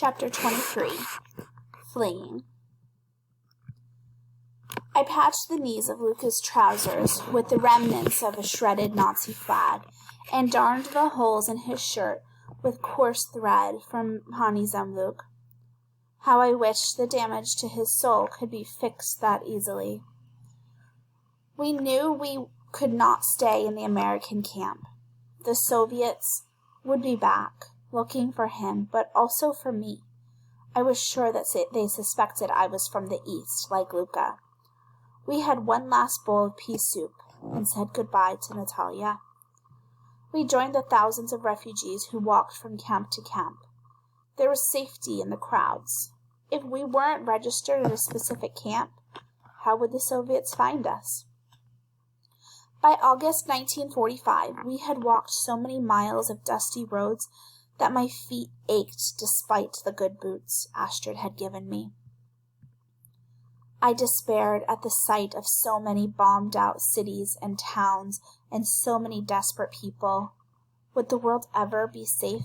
Chapter 23. Fleeing. I patched the knees of Luca's trousers with the remnants of a shredded Nazi flag, and darned the holes in his shirt with coarse thread from Hani Zemluk. How I wished the damage to his soul could be fixed that easily. We knew we could not stay in the American camp. The Soviets would be back, looking for him, but also for me. I was sure that they suspected I was from the East, like Luca. We had one last bowl of pea soup and said goodbye to Natalia. We joined the thousands of refugees who walked from camp to camp. There was safety in the crowds. If we weren't registered in a specific camp, how would the Soviets find us? By August 1945, we had walked so many miles of dusty roads that my feet ached despite the good boots Astrid had given me. I despaired at the sight of so many bombed-out cities and towns and so many desperate people. Would the world ever be safe?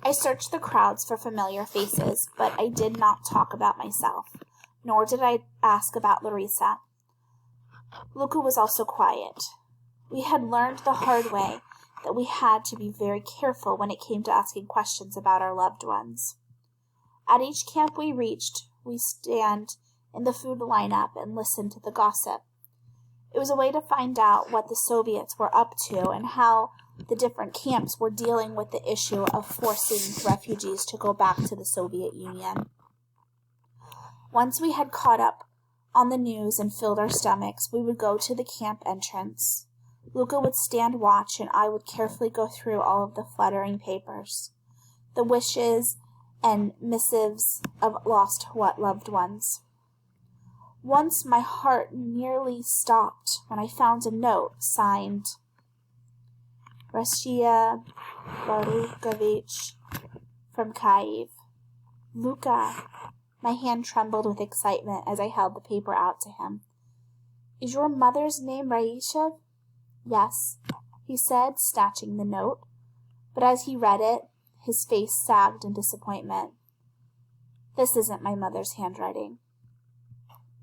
I searched the crowds for familiar faces, but I did not talk about myself, nor did I ask about Larissa. Luca was also quiet. We had learned the hard way that we had to be very careful when it came to asking questions about our loved ones. At each camp we reached, we stand in the food lineup and listen to the gossip. It was a way to find out what the Soviets were up to and how the different camps were dealing with the issue of forcing refugees to go back to the Soviet Union. Once we had caught up on the news and filled our stomachs, we would go to the camp entrance. Luca would stand watch, and I would carefully go through all of the fluttering papers, the wishes and missives of lost loved ones. Once my heart nearly stopped when I found a note signed Rashiya Barukovich from Kyiv. Luca. My hand trembled with excitement as I held the paper out to him. Is your mother's name Raisha? Yes, he said, snatching the note. But as he read it, his face sagged in disappointment. This isn't my mother's handwriting.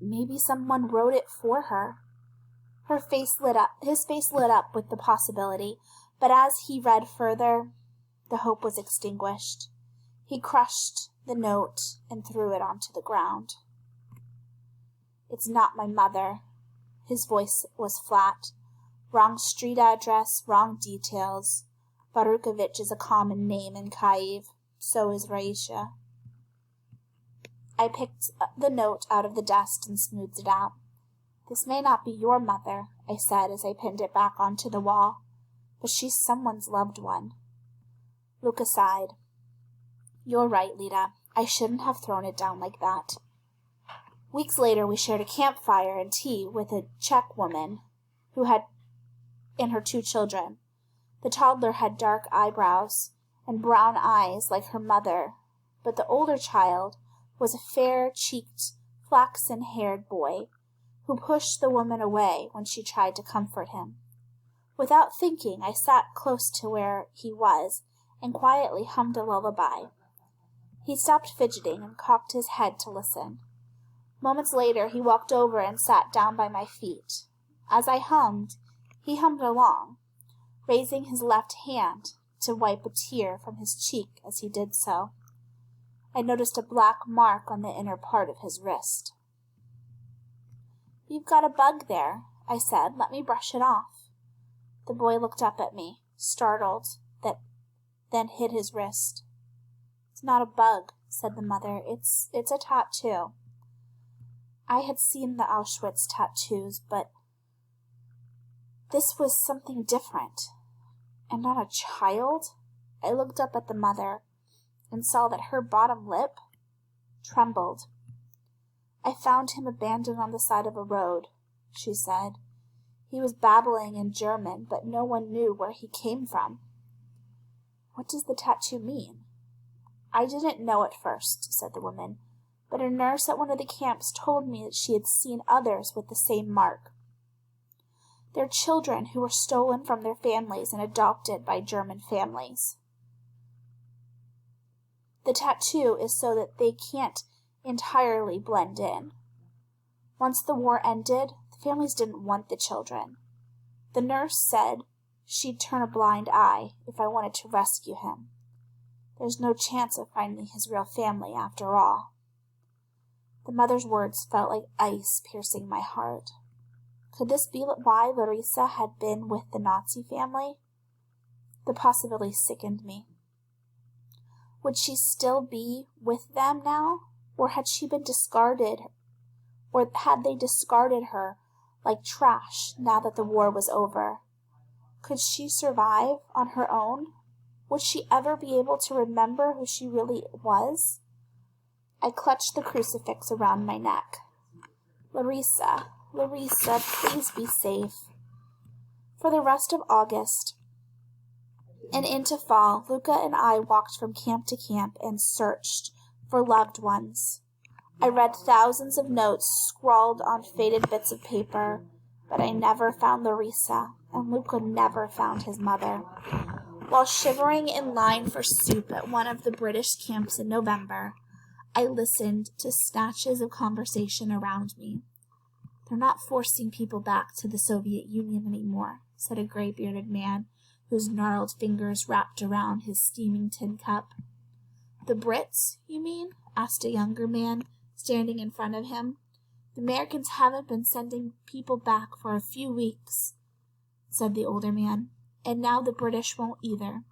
Maybe someone wrote it for her. His face lit up with the possibility, but as he read further, the hope was extinguished. He crushed the note and threw it onto the ground. It's not my mother. His voice was flat. Wrong street address, wrong details. Barukovich is a common name in Kyiv. So is Raisha. I picked the note out of the dust and smoothed it out. This may not be your mother, I said as I pinned it back onto the wall, but she's someone's loved one. Luca sighed. You're right, Lita. I shouldn't have thrown it down like that. Weeks later, we shared a campfire and tea with a Czech woman who had and her 2 children. The toddler had dark eyebrows and brown eyes like her mother, but the older child was a fair-cheeked, flaxen-haired boy who pushed the woman away when she tried to comfort him. Without thinking, I sat close to where he was and quietly hummed a lullaby. He stopped fidgeting and cocked his head to listen. Moments later, he walked over and sat down by my feet. As I hummed, he hummed along, raising his left hand to wipe a tear from his cheek as he did so. I noticed a black mark on the inner part of his wrist. You've got a bug there, I said. Let me brush it off. The boy looked up at me, startled, then hid his wrist. It's not a bug, said the mother. It's a tattoo. I had seen the Auschwitz tattoos, but this was something different. And on a child? I looked up at the mother and saw that her bottom lip trembled. I found him abandoned on the side of a road, she said. He was babbling in German, but no one knew where he came from. What does the tattoo mean? I didn't know at first, said the woman, but a nurse at one of the camps told me that she had seen others with the same mark. They're children who were stolen from their families and adopted by German families. The tattoo is so that they can't entirely blend in. Once the war ended, the families didn't want the children. The nurse said she'd turn a blind eye if I wanted to rescue him. There's no chance of finding his real family after all. The mother's words felt like ice piercing my heart. Could this be why Larissa had been with the Nazi family? The possibility sickened me. Would she still be with them now? Or had she been discarded? Or had they discarded her like trash now that the war was over? Could she survive on her own? Would she ever be able to remember who she really was? I clutched the crucifix around my neck. Larissa, Larissa, please be safe. For the rest of August and into fall, Luca and I walked from camp to camp and searched for loved ones. I read thousands of notes scrawled on faded bits of paper, but I never found Larissa, and Luca never found his mother. While shivering in line for soup at one of the British camps in November, I listened to snatches of conversation around me. "They're not forcing people back to the Soviet Union anymore," said a gray-bearded man whose gnarled fingers wrapped around his steaming tin cup. "The Brits, you mean?" asked a younger man standing in front of him. "The Americans haven't been sending people back for a few weeks," said the older man, "and now the British won't either.